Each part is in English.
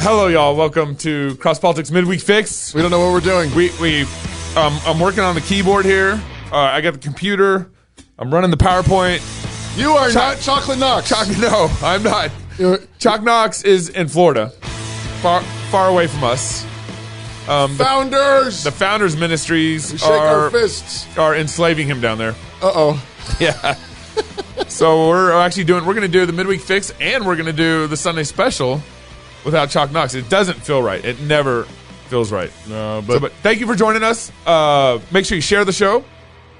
Hello, y'all. Welcome to Cross Politics Midweek Fix. We don't know what we're doing. I'm working on the keyboard here. I got the computer. I'm running the PowerPoint. You are not Chocolate Knox. No, I'm not. Choc Knox is in Florida, far away from us. Founders. The Founders Ministries shake our fists. Are enslaving him down there. Uh-oh. Yeah. So we're going to do the Midweek Fix, and we're going to do the Sunday Special without Choc Knox. It doesn't feel right. It never feels right. No, but thank you for joining us. Make sure you share the show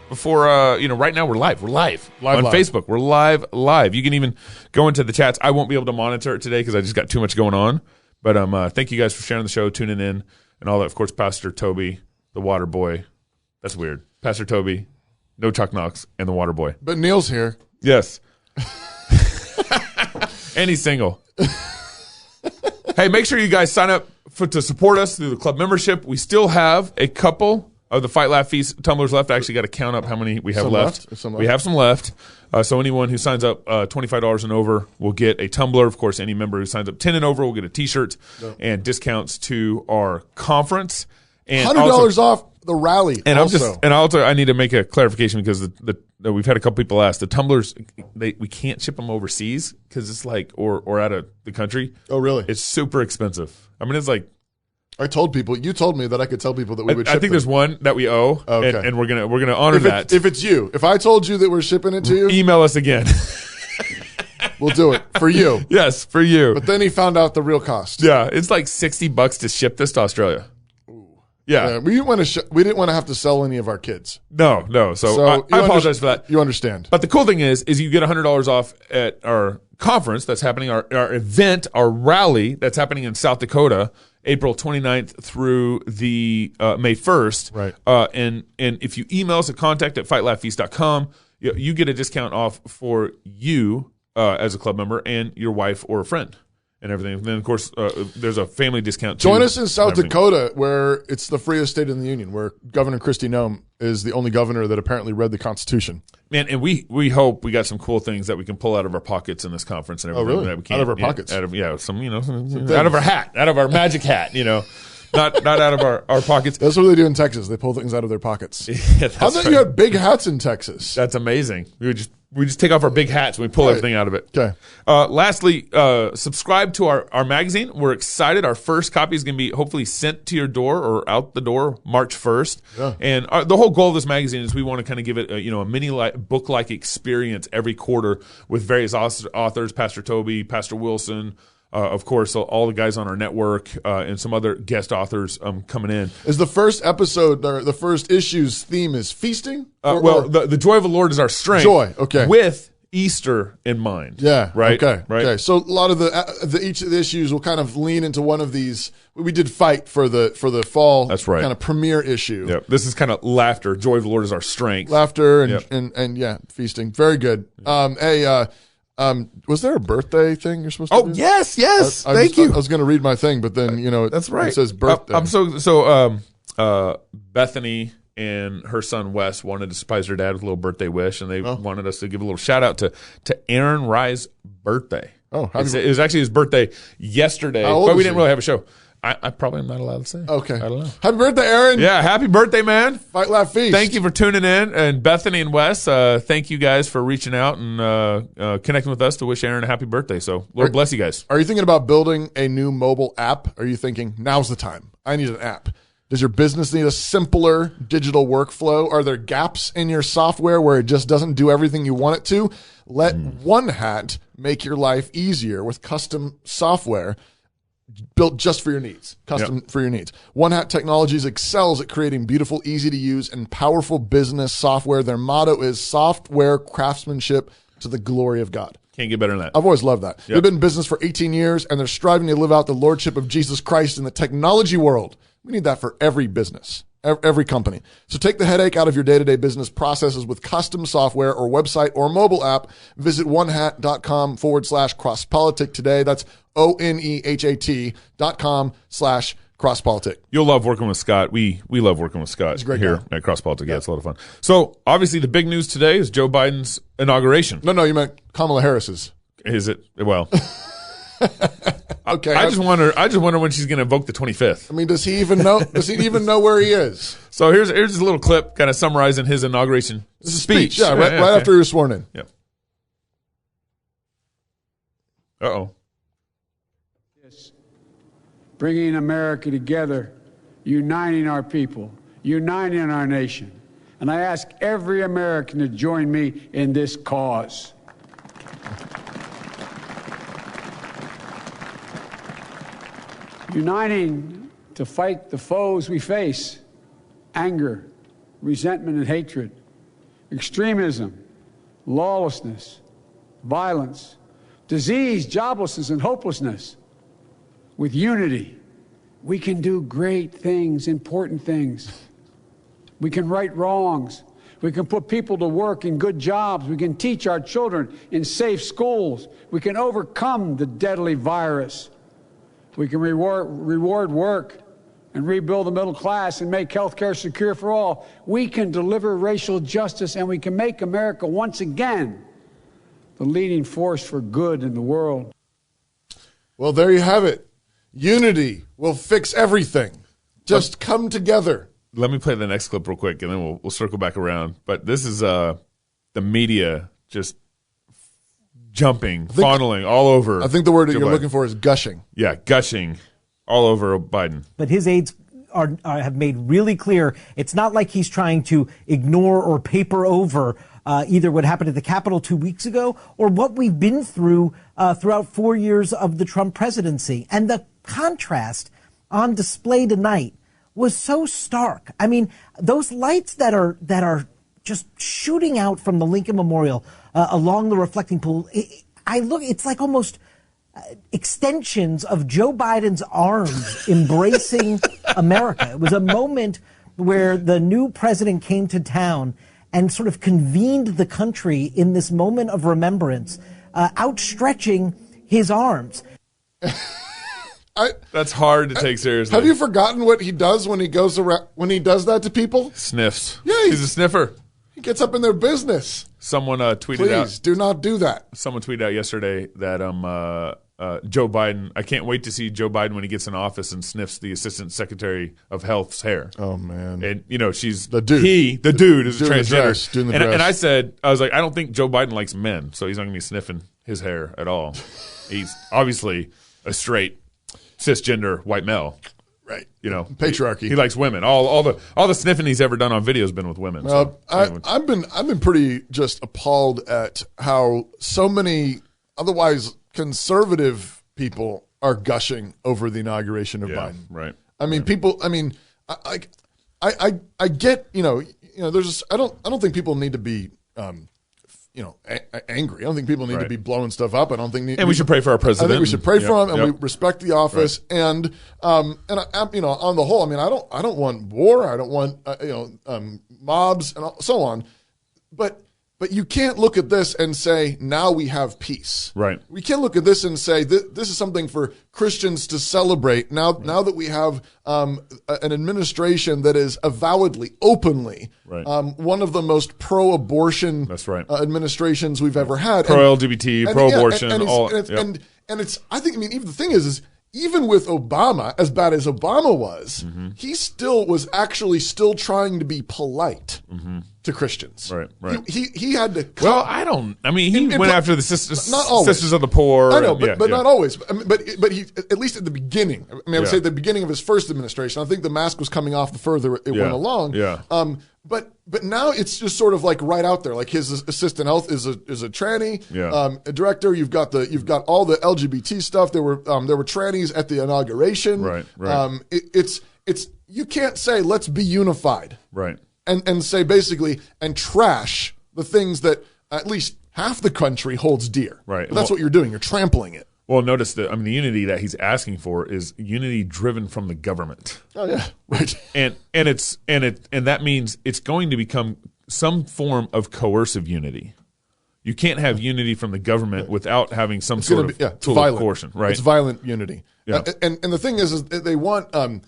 before, right now we're live. We're live on Facebook. We're live. You can even go into the chats. I won't be able to monitor it today because I just got too much going on. But thank you guys for sharing the show, tuning in, and all that. Of course, Pastor Toby, the water boy. That's weird. Pastor Toby, no Choc Knox, and the water boy. But Neil's here. Yes. And he's single. Hey, make sure you guys sign up to support us through the club membership. We still have a couple of the Fight Laugh Feast tumblers left. I actually got to count up how many we have left. We have some left. So anyone who signs up $25 and over will get a tumbler. Of course, any member who signs up 10 and over will get a T-shirt and discounts to our conference. And $100 off the rally. And I need to make a clarification because we've had a couple people ask the tumblers. We can't ship them overseas because it's like or out of the country. Oh, really? It's super expensive. I mean, it's like I told people. You told me that I could tell people that we would. I think there's one that we owe, and we're gonna honor that. If it's you, if I told you that we're shipping it to you, email us again. We'll do it for you. Yes, for you. But then he found out the real cost. Yeah, it's like $60 to ship this to Australia. Yeah. We didn't want to have to sell any of our kids. No. So I apologize for that. You understand. But the cool thing is you get $100 off at our conference that's happening, our event, our rally that's happening in South Dakota, April 29th through the May 1st. Right. And if you email us at contact@fightlaughfeast.com, you get a discount off for you as a club member and your wife or a friend. And everything. And then, of course, there's a family discount, too. Join us in South Dakota, where it's the freest state in the union, where Governor Kristi Noem is the only governor that apparently read the Constitution. Man, and we hope we got some cool things that we can pull out of our pockets in this conference and everything. Oh, really? That we can't, out of our pockets? Out of our hat, out of our magic hat, Not out of our pockets. That's what they do in Texas. They pull things out of their pockets. Yeah, I thought you had big hats in Texas. That's amazing. We just take off our big hats and we pull everything out of it. Okay. Lastly, subscribe to our magazine. We're excited. Our first copy is going to be hopefully sent to your door or out the door March 1st. Yeah. And the whole goal of this magazine is we want to kind of give it a mini book-like experience every quarter with various authors, Pastor Toby, Pastor Wilson, of course, all the guys on our network and some other guest authors coming in. Is the first episode, the first issue's theme is feasting? The joy of the Lord is our strength. Joy, okay. With Easter in mind. Yeah. Right? Okay. Right. Okay. So a lot of each of the issues will kind of lean into one of these. We did fight for the fall. That's right. Kind of premiere issue. Yep. This is kind of laughter. Joy of the Lord is our strength. Laughter and feasting. Very good. Was there a birthday thing you're supposed to do? Yes. Thank you. I was going to read my thing, but then, that's right. It says birthday. Bethany and her son Wes wanted to surprise her dad with a little birthday wish, and they wanted us to give a little shout out to Aaron Rye's birthday. Oh, it was actually his birthday yesterday, but we didn't really have a show. I probably am not allowed to say. Okay. I don't know. Happy birthday, Aaron. Yeah, happy birthday, man. Fight, Laugh, Feast. Thank you for tuning in. And Bethany and Wes, thank you guys for reaching out and connecting with us to wish Aaron a happy birthday. So, Lord bless you guys. Are you thinking about building a new mobile app? Are you thinking, now's the time? I need an app. Does your business need a simpler digital workflow? Are there gaps in your software where it just doesn't do everything you want it to? Let One Hat make your life easier with custom software built just for your needs, for your needs. One Hat Technologies excels at creating beautiful, easy to use, and powerful business software. Their motto is software craftsmanship to the glory of God. Can't get better than that. I've always loved that. They've been in business for 18 years, and they're striving to live out the lordship of Jesus Christ in the technology world. We need that for every business, every company. So take the headache out of your day-to-day business processes with custom software or website or mobile app. Visit onehat.com/crosspolitic today. That's ONEHAT.com/crosspolitic. You'll love working with Scott. We love working with Scott here at Cross Politic. Yeah, it's a lot of fun. So obviously the big news today is Joe Biden's inauguration. No, you meant Kamala Harris's. Is it? Well, Okay, I just wonder when she's going to invoke the 25th. I mean, does he even know? Does he even know where he is? So here's a little clip, kind of summarizing his inauguration speech. Yeah, right after he was sworn in. Yep. Uh-oh. Bringing America together, uniting our people, uniting our nation. And I ask every American to join me in this cause. Uniting to fight the foes we face: anger, resentment and hatred, extremism, lawlessness, violence, disease, joblessness, and hopelessness. With unity, we can do great things, important things. We can right wrongs. We can put people to work in good jobs. We can teach our children in safe schools. We can overcome the deadly virus. We can reward work and rebuild the middle class and make health care secure for all. We can deliver racial justice, and we can make America once again the leading force for good in the world. Well, there you have it. Unity will fix everything. Just come together. Let me play the next clip real quick, and then we'll circle back around. But this is the media just jumping, fondling all over. I think the word that Joe you're Biden. looking for is gushing. Yeah, gushing all over Biden. But his aides have made really clear it's not like he's trying to ignore or paper over either what happened at the Capitol 2 weeks ago or what we've been through throughout 4 years of the Trump presidency. And the contrast on display tonight was so stark. I mean, those lights that are just shooting out from the Lincoln Memorial along the reflecting pool, it's like almost extensions of Joe Biden's arms embracing America. It was a moment where the new president came to town and sort of convened the country in this moment of remembrance, outstretching his arms. That's hard to take seriously. Have you forgotten what he does when he goes around, when he does that to people? Sniffs. Yeah, he's a sniffer. He gets up in their business. Someone tweeted out. Please do not do that. Someone tweeted out yesterday that Joe Biden. I can't wait to see Joe Biden when he gets in office and sniffs the Assistant Secretary of Health's hair. Oh man! And she's the dude. The dude is a doing transgender. And I said, I was like, I don't think Joe Biden likes men, so he's not going to be sniffing his hair at all. He's obviously a straight cisgender white male. Right. Patriarchy. He likes women. All the sniffing he's ever done on video has been with women. I've been pretty just appalled at how so many otherwise conservative people are gushing over the inauguration of Biden. Right. I mean, people. I mean, I get. There's. I don't think people need to be. Angry. I don't think people need to be blowing stuff up. I don't think. We should pray for our president. I think we should pray for him, and we respect the office. Right. And on the whole, I mean, I don't want war. I don't want mobs and so on. But you can't look at this and say now we have peace. Right. We can't look at this and say this is something for Christians to celebrate. Now that we have an administration that is avowedly, openly, one of the most pro-abortion administrations we've ever had. Pro-LGBT, pro-abortion, and it's. I think. I mean, even the thing is even with Obama, as bad as Obama was, he still was actually still trying to be polite to Christians. Right. He had to. He went after the sisters of the poor. I know, but not always. But he, at least at the beginning. I mean, I would say at the beginning of his first administration. I think the mask was coming off the further it went along. Yeah. But now it's just sort of like right out there. Like his assistant health is a tranny, a director. You've got all the LGBT stuff. There were trannies at the inauguration. Right. It's you can't say let's be unified. Right. And say basically and trash the things that at least half the country holds dear. Right. But that's what you're doing. You're trampling it. Well, notice the unity that he's asking for is unity driven from the government. Oh yeah, right. And that means it's going to become some form of coercive unity. You can't have unity from the government without having some sort of tool of coercion, right? It's violent unity. Yeah. And the thing is they want on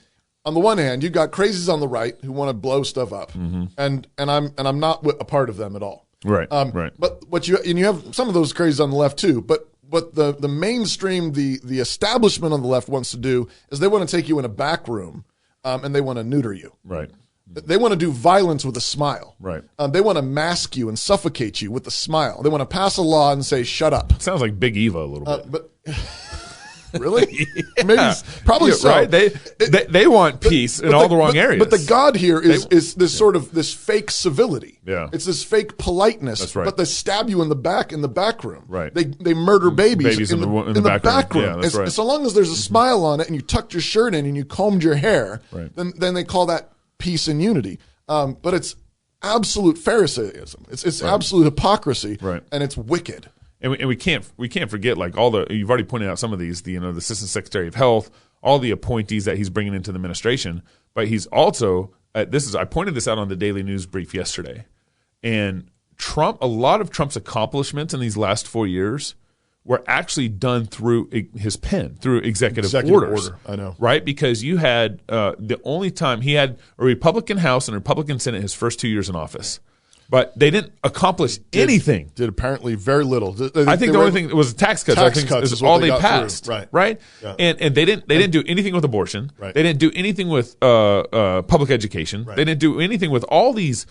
the one hand, you've got crazies on the right who want to blow stuff up, and I'm not a part of them at all. Right. Right. But you have some of those crazies on the left too. But what the mainstream, the establishment on the left wants to do is they want to take you in a back room, and they want to neuter you. Right. They want to do violence with a smile. Right. They want to mask you and suffocate you with a smile. They want to pass a law and say, shut up. Sounds like Big Eva a little bit. But really? Maybe, probably so. Right? They want peace in all the wrong areas. But the God here is this sort of this fake civility. Yeah. It's this fake politeness. That's right. But they stab you in the back room. Right. They murder babies in the back room. Yeah, that's right. So long as there's a smile on it and you tucked your shirt in and you combed your hair, right. then they call that peace and unity. But it's absolute Pharisaism. It's right. absolute hypocrisy. Right. And it's wicked. And we can't forget, like, all the, you've already pointed out some of these, the Assistant Secretary of Health, all the appointees that he's bringing into the administration, but he's also I pointed this out on the Daily News Brief yesterday, and a lot of Trump's accomplishments in these last 4 years were actually done through his pen, through executive orders. I know, right? Because you had the only time he had a Republican House and a Republican Senate his first 2 years in office. But they didn't accomplish anything. Did apparently very little. I think the only thing was tax cuts. Tax cuts is all they passed. Through. Right. Yeah. And they didn't do anything with abortion. Right. They didn't do anything with public education. Right. They didn't do anything with all these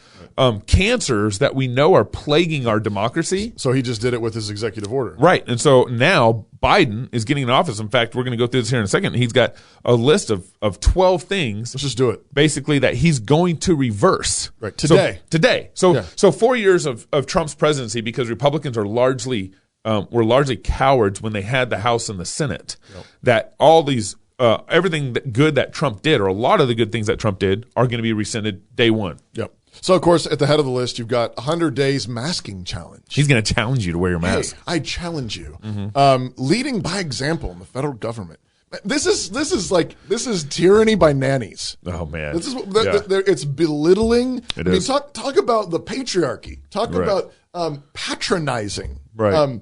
cancers that we know are plaguing our democracy. So he just did it with his executive order. Right. And so now Biden is getting in office. In fact, we're going to go through this here in a second. He's got a list of 12 things. Let's just do it. Basically, that he's going to reverse. Right. Today. So 4 years of Trump's presidency, because Republicans are were largely cowards when they had the House and the Senate, that all these everything good that Trump did, or a lot of the good things that Trump did, are going to be rescinded day one. Yep. So, of course, at the head of the list, you've got 100 days masking challenge. He's going to challenge you to wear your mask. Hey, I challenge you. Leading by example in the federal government. This is tyranny by nannies. Oh man, it's belittling. It is. Talk about the patriarchy. Talk about patronizing. Right.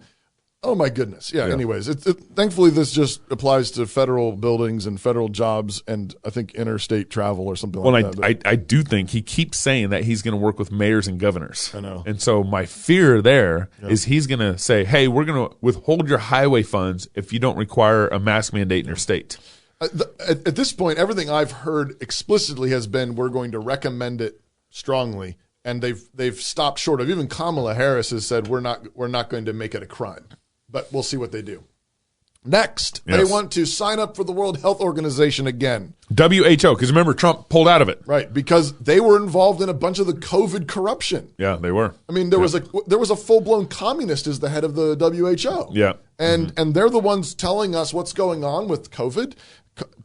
Oh my goodness. Yeah. Anyways, thankfully this just applies to federal buildings and federal jobs, and I think interstate travel or something like that. I do think he keeps saying that he's going to work with mayors and governors. I know. And so my fear there is he's going to say, "Hey, we're going to withhold your highway funds if you don't require a mask mandate in your state." At this point, everything I've heard explicitly has been, we're going to recommend it strongly, and they've stopped short of. Even Kamala Harris has said we're not going to make it a crime. But we'll see what they do. Next, they want to sign up for the World Health Organization again. WHO, because remember, Trump pulled out of it. Right, because they were involved in a bunch of the COVID corruption. Yeah, they were. I mean, there was a full-blown communist as the head of the WHO. Yeah. And they're the ones telling us what's going on with COVID.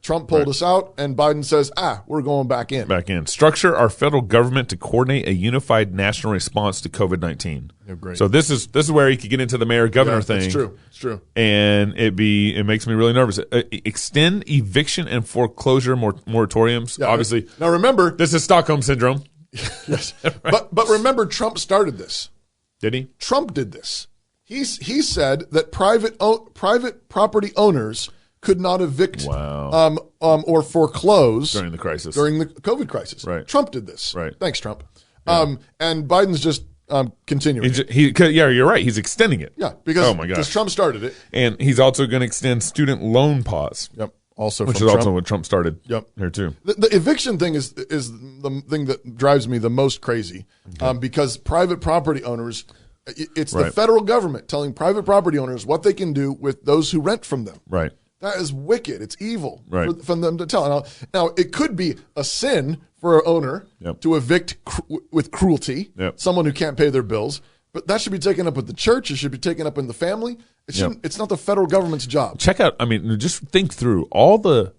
Trump pulled us out, and Biden says, we're going back in. Structure our federal government to coordinate a unified national response to COVID-19. Yeah, great. So this is where he could get into the mayor-governor thing. It's true. And it makes me really nervous. Extend eviction and foreclosure moratoriums. Yeah, obviously. Now remember, this is Stockholm Syndrome. Yes. Right. But remember, Trump started this. Did he? Trump did this. He said that private property owners could not evict or foreclose during the COVID crisis. Right. Trump did this. Right. Thanks, Trump. Yeah. And Biden's just continuing. You're right. He's extending it. Yeah, because Trump started it, and he's also going to extend student loan pause. Yep. Also, which is also what Trump started. Yep. Here too. The eviction thing is the thing that drives me the most crazy, because private property owners. It's the federal government telling private property owners what they can do with those who rent from them. Right. That is wicked. It's evil for them to tell. Now, it could be a sin for an owner to evict with cruelty someone who can't pay their bills, but that should be taken up with the church. It should be taken up in the family. It's not the federal government's job. Check out, just think through all the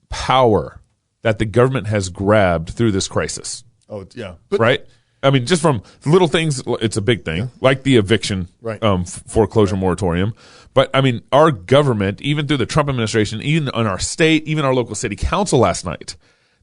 power that the government has grabbed through this crisis. Oh, yeah. Right? Just from little things, it's a big thing, like the eviction foreclosure moratorium. But, our government, even through the Trump administration, even in our state, even our local city council last night,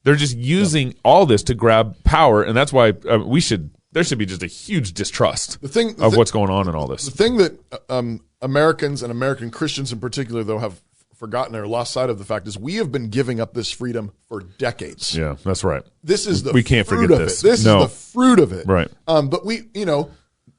they're just using all this to grab power. And that's why there should be just a huge distrust of what's going on in all this. The thing that Americans and American Christians in particular, though, have forgotten or lost sight of the fact is we have been giving up this freedom for decades. Yeah, that's right. This is the we can't fruit forget of this. This is the fruit of it. Right. But we,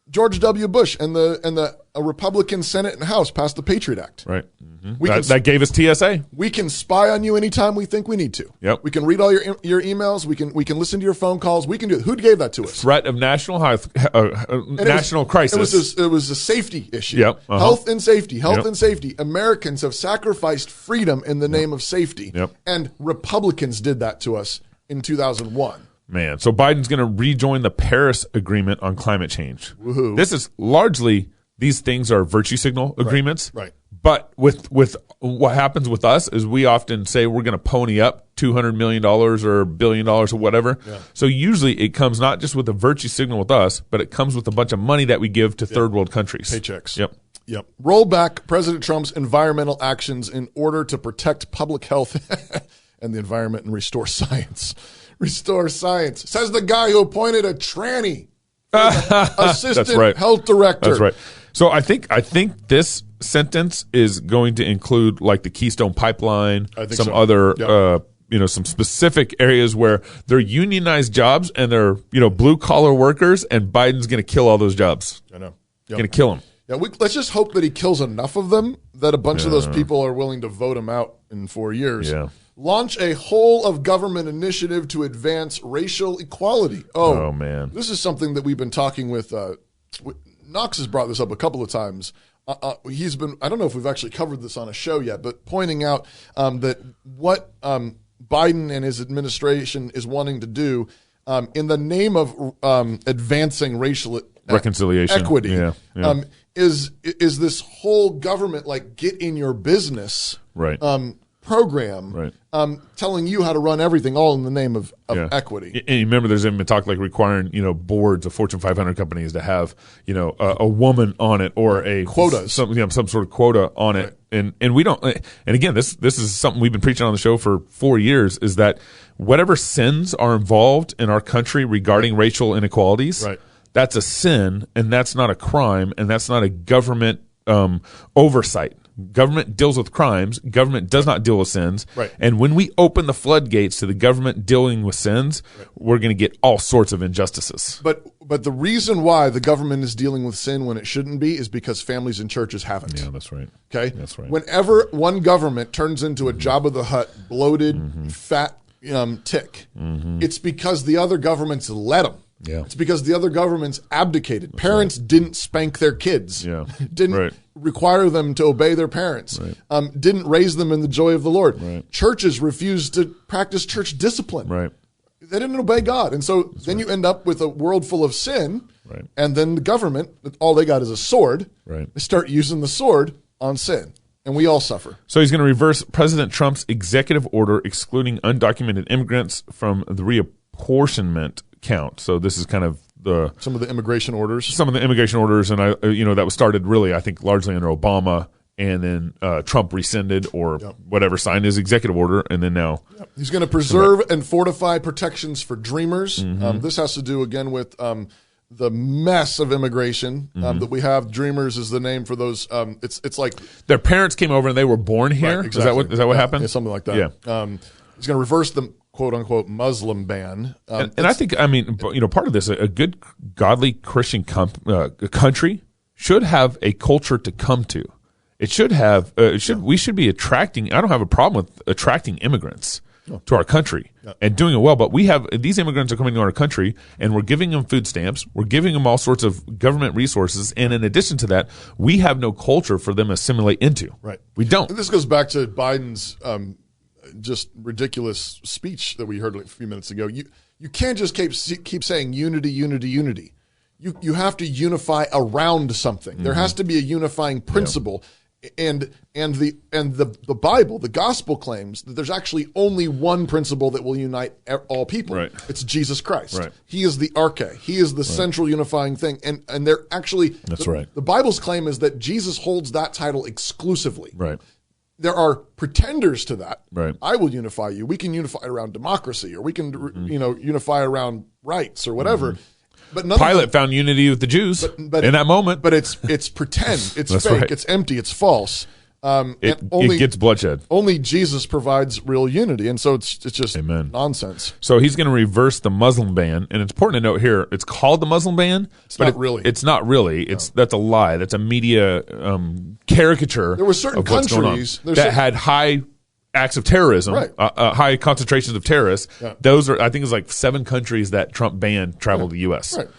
George W. Bush and the Republican Senate and House passed the Patriot Act. Right. Mm-hmm. That gave us TSA. We can spy on you anytime we think we need to. Yep. We can read all your emails. We can listen to your phone calls. We can do it. Who gave that to us? Threat of national crisis. It was a safety issue. Yep. Health and safety. Health Yep. and safety. Americans have sacrificed freedom in the name of safety. Yep. And Republicans did that to us in 2001. Man, so Biden's going to rejoin the Paris Agreement on climate change. Woohoo. This is largely, these things are virtue signal agreements. Right. But with what happens with us is we often say we're going to pony up $200 million or $1 billion or whatever. Yeah. So usually it comes not just with a virtue signal with us, but it comes with a bunch of money that we give to third world countries. Paychecks. Yep. Roll back President Trump's environmental actions in order to protect public health and the environment and restore science. Restore science, says the guy who appointed a tranny assistant health director. That's right. So I think this sentence is going to include like the Keystone Pipeline, some other, some specific areas where they're unionized jobs and they're, blue collar workers, and Biden's going to kill all those jobs. I know. Going to kill them. Yeah, let's just hope that he kills enough of them that a bunch of those people are willing to vote him out in 4 years. Yeah. Launch a whole of government initiative to advance racial equality. Oh man. This is something that we've been talking with Knox has brought this up a couple of times. He's been, I don't know if we've actually covered this on a show yet, but pointing out that what Biden and his administration is wanting to do in the name of advancing racial reconciliation, equity, is this whole government like get in your business program, telling you how to run everything, all in the name of equity. And you remember, there's even been talk like requiring boards of Fortune 500 companies to have a woman on it or a quotas, some sort of quota on it. And we don't. And again, this is something we've been preaching on the show for 4 years, is that whatever sins are involved in our country regarding racial inequalities, that's a sin, and that's not a crime, and that's not a government oversight. Government deals with crimes. Government does not deal with sins. And when we open the floodgates to the government dealing with sins, we're going to get all sorts of injustices. But the reason why the government is dealing with sin when it shouldn't be is because families and churches haven't. Yeah, that's right. Okay? That's right. Whenever one government turns into a Jabba the Hutt, bloated, fat tick, it's because the other governments let them. Yeah. It's because the other governments abdicated. That's Parents didn't spank their kids. Didn't require them to obey their parents. Didn't raise them in the joy of the Lord. Churches refused to practice church discipline. They didn't obey God. And so then you end up with a world full of sin. And then the government, all they got is a sword. They start using the sword on sin. And we all suffer. So he's going to reverse President Trump's executive order excluding undocumented immigrants from the reapportionment count. So this is kind of some of the immigration orders. And that was started really, I think, largely under Obama, and then Trump rescinded or whatever, signed his executive order, and then now he's going to preserve and fortify protections for dreamers. This has to do again with the mess of immigration that we have. Dreamers is the name for those. It's like their parents came over and they were born here. Exactly. Is that what happened? Yeah, something like that. He's going to reverse the quote unquote Muslim ban. And I think, part of this, a good, godly Christian country should have a culture to come to. It should have, we should be attracting, I don't have a problem with attracting immigrants to our country and doing it well, but these immigrants are coming to our country and we're giving them food stamps. We're giving them all sorts of government resources. And in addition to that, we have no culture for them to assimilate into. We don't. And this goes back to Biden's, just ridiculous speech that we heard a few minutes ago. You can't just keep saying unity. You have to unify around something. There has to be a unifying principle. And the Bible, the gospel claims that there's actually only one principle that will unite all people. It's Jesus Christ. He is the arche. He is the central unifying thing. And they're actually the Bible's claim is that Jesus holds that title exclusively. There are pretenders to that. I will unify you. We can unify around democracy, or we can, unify around rights or whatever. But Pilate found unity with the Jews in that moment. But it's pretend. It's fake. It's empty. It's false. It gets bloodshed. Only Jesus provides real unity, and so it's just Amen. nonsense. So he's going to reverse the Muslim ban, and it's important to note here, it's called the Muslim ban, but it's not really. That's a lie. That's a media caricature. There were certain of what's countries going on that had high acts of terrorism, Right. High concentrations of terrorists. Yeah. Those are, I think, it's like 7 countries that Trump banned travel to the U.S. Right.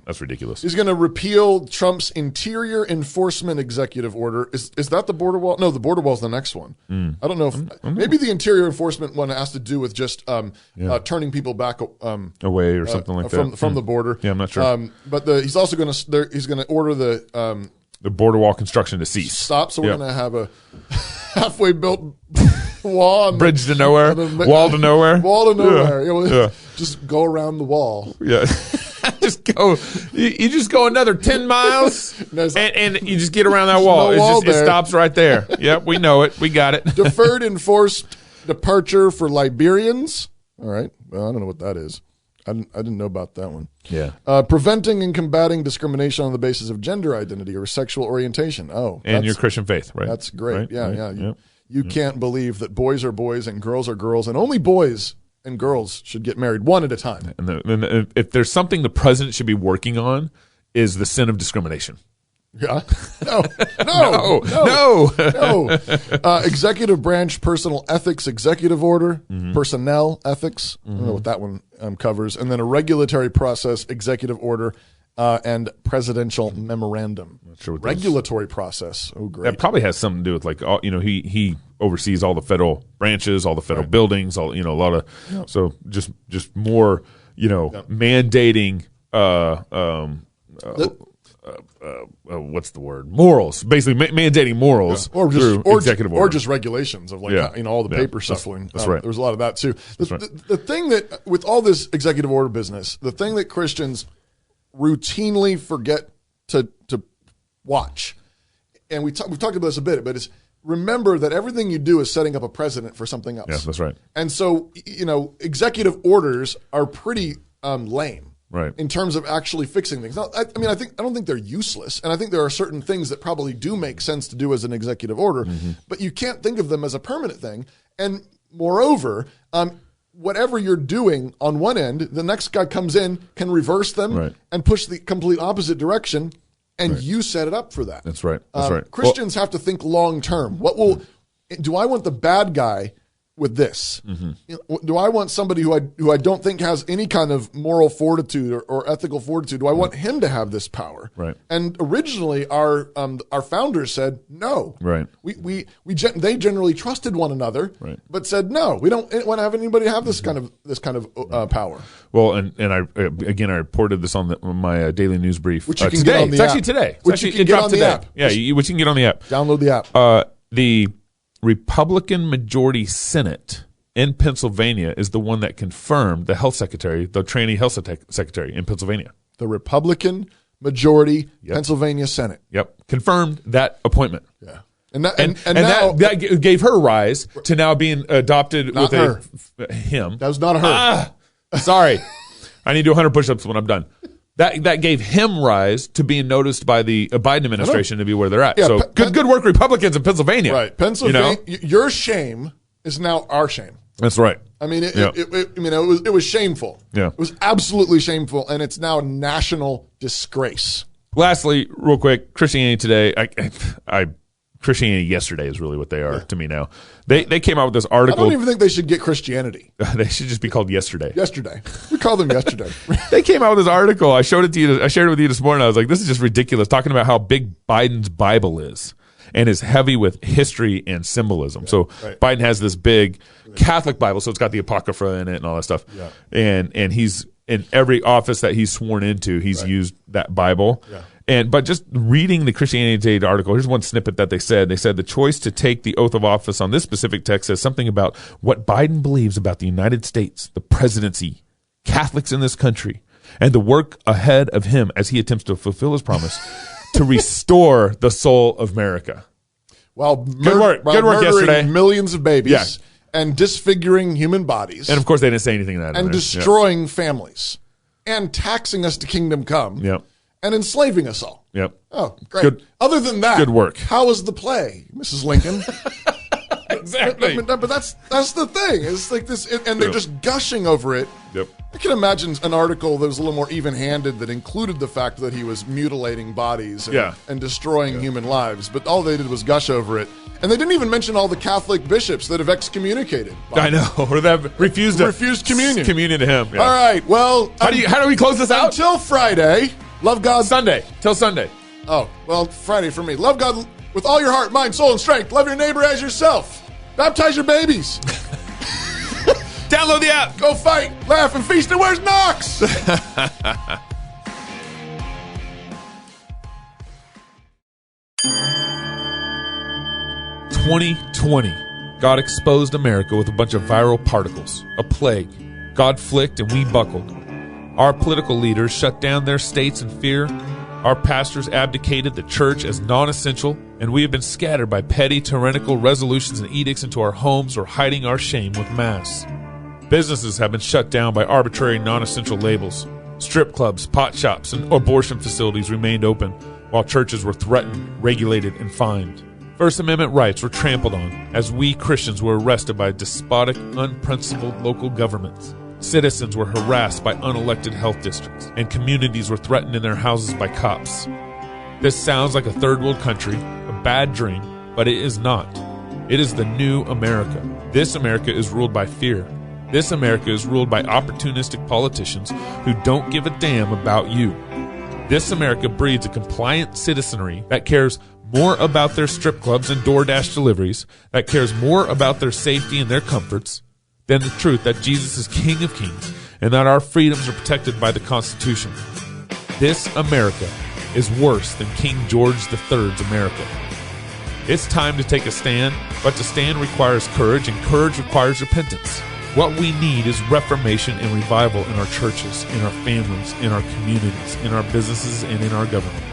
That's ridiculous. He's going to repeal Trump's Interior Enforcement Executive Order. Is that the border wall? No, the border wall is the next one. I don't know if maybe the Interior Enforcement one has to do with just turning people back away or something like that from the border. Yeah, I'm not sure. But he's also going to order the border wall construction to cease. Stop. So we're going to have a halfway built wall, bridge to nowhere, wall to nowhere, wall to nowhere. Just go around the wall. Yeah. Just go. You just go another 10 miles, and you just get around that wall. It stops right there. Yep, we know it. We got it. Deferred enforced departure for Liberians. All right. Well, I don't know what that is. I didn't know about that one. Yeah. Preventing and combating discrimination on the basis of gender identity or sexual orientation. Oh, and your Christian faith, right? That's great. Right? Yeah, right. yeah. You can't believe that boys are boys and girls are girls, and only boys and girls should get married one at a time. And if there's something the president should be working on, is the sin of discrimination. Yeah. No. Executive branch personal ethics executive order, personnel ethics. I don't know what that one covers. And then a regulatory process executive order and presidential memorandum. Not sure what regulatory process. Oh, great. That probably has something to do with he oversees all the federal branches, all the federal buildings, all a lot of so just more mandating what's the word? Morals, basically mandating morals, or executive order, or just regulations of all the paper shuffling. That's right. There's a lot of that too. The thing that with all this executive order business, the thing that Christians routinely forget to watch, and we've talked about this a bit, but it's remember that everything you do is setting up a precedent for something else. Yeah, that's right. And so executive orders are pretty lame. Right. In terms of actually fixing things. Now, I don't think they're useless, and I think there are certain things that probably do make sense to do as an executive order, but you can't think of them as a permanent thing. And moreover, whatever you're doing on one end, the next guy comes in, can reverse them and push the complete opposite direction, and you set it up for that. That's right. That's right. Christians have to think long term. Do I want the bad guy with this? Do I want somebody who I don't think has any kind of moral fortitude or ethical fortitude? Do I want him to have this power? Right. And originally, our founders said no. Right. They generally trusted one another, but said no. We don't want to have anybody have this kind of power. Well, and I reported this on my daily news brief, which you can today. Get on the it's app. actually today. Which you can get on the app. Yeah, which you can get on the app. Download the app. The Republican majority Senate in Pennsylvania is the one that confirmed the health secretary, the trainee health secretary in Pennsylvania. The Republican majority Pennsylvania Senate. Yep. Confirmed that appointment. Yeah. And now, that gave her rise to now being adopted not with him. That was not her. Sorry. I need to do 100 push-ups when I'm done. That gave him rise to being noticed by the Biden administration to be where they're at. Yeah, so good work, Republicans in Pennsylvania. Right, Pennsylvania. Your shame is now our shame. That's right. I mean, it was shameful. Yeah, it was absolutely shameful, and it's now a national disgrace. Lastly, real quick, Christianity Today. Christianity yesterday is really what they are to me now. They came out with this article. I don't even think they should get Christianity. They should just be called Yesterday. Yesterday. We call them Yesterday. They came out with this article. I showed it to you. I shared it with you this morning. I was like, this is just ridiculous, talking about how big Biden's Bible is and is heavy with history and symbolism. Biden has this big Catholic Bible, so it's got the Apocrypha in it and all that stuff. Yeah. And he's in every office that he's sworn into, he's used that Bible. Yeah. But just reading the Christianity Today article, here's one snippet that they said. They said the choice to take the oath of office on this specific text says something about what Biden believes about the United States, the presidency, Catholics in this country, and the work ahead of him as he attempts to fulfill his promise to restore the soul of America. Good work yesterday. Millions of babies and disfiguring human bodies. And of course, they didn't say anything of that. And destroying families and taxing us to kingdom come. Yep. and enslaving us all. Yep. Oh, great. Good. Other than that, Good work. How was the play, Mrs. Lincoln? Exactly. But that's the thing. It's like this, and they're just gushing over it. Yep. I can imagine an article that was a little more even-handed that included the fact that he was mutilating bodies and destroying human lives, but all they did was gush over it. And they didn't even mention all the Catholic bishops that have excommunicated. I know, or that have refused communion. Communion to him. Yeah. All right, well, How do we close this out? Until Friday, love God. Sunday. Till Sunday. Oh, well, Friday for me. Love God with all your heart, mind, soul, and strength. Love your neighbor as yourself. Baptize your babies. Download the app. Go fight, laugh, and feast. And where's Knox? 2020, God exposed America with a bunch of viral particles, a plague. God flicked and we buckled. Our political leaders shut down their states in fear. Our pastors abdicated the church as non-essential, and we have been scattered by petty, tyrannical resolutions and edicts into our homes or hiding our shame with masks. Businesses have been shut down by arbitrary non-essential labels. Strip clubs, pot shops, and abortion facilities remained open, while churches were threatened, regulated, and fined. First Amendment rights were trampled on as we Christians were arrested by despotic, unprincipled local governments. Citizens were harassed by unelected health districts, and communities were threatened in their houses by cops. This sounds like a third world country, a bad dream, but it is not. It is the new America. This America is ruled by fear. This America is ruled by opportunistic politicians who don't give a damn about you. This America breeds a compliant citizenry that cares more about their strip clubs and DoorDash deliveries, that cares more about their safety and their comforts than the truth that Jesus is King of Kings and that our freedoms are protected by the Constitution. This America is worse than King George III's America. It's time to take a stand, but to stand requires courage, and courage requires repentance. What we need is reformation and revival in our churches, in our families, in our communities, in our businesses, and in our government.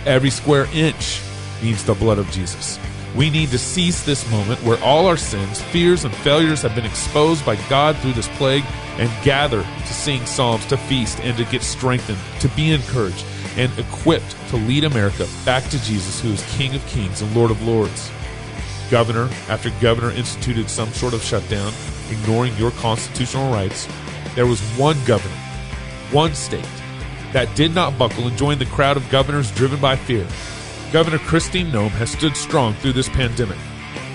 Every square inch needs the blood of Jesus. We need to seize this moment where all our sins, fears, and failures have been exposed by God through this plague and gather to sing psalms, to feast, and to get strengthened, to be encouraged, and equipped to lead America back to Jesus, who is King of Kings and Lord of Lords. Governor after governor instituted some sort of shutdown, ignoring your constitutional rights. There was one governor, one state, that did not buckle and join the crowd of governors driven by fear. Governor Christine Noem has stood strong through this pandemic.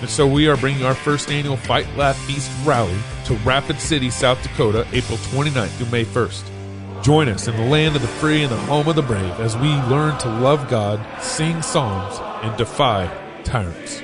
And so we are bringing our first annual Fight, Laugh, Feast rally to Rapid City, South Dakota, April 29th through May 1st. Join us in the land of the free and the home of the brave as we learn to love God, sing psalms, and defy tyrants.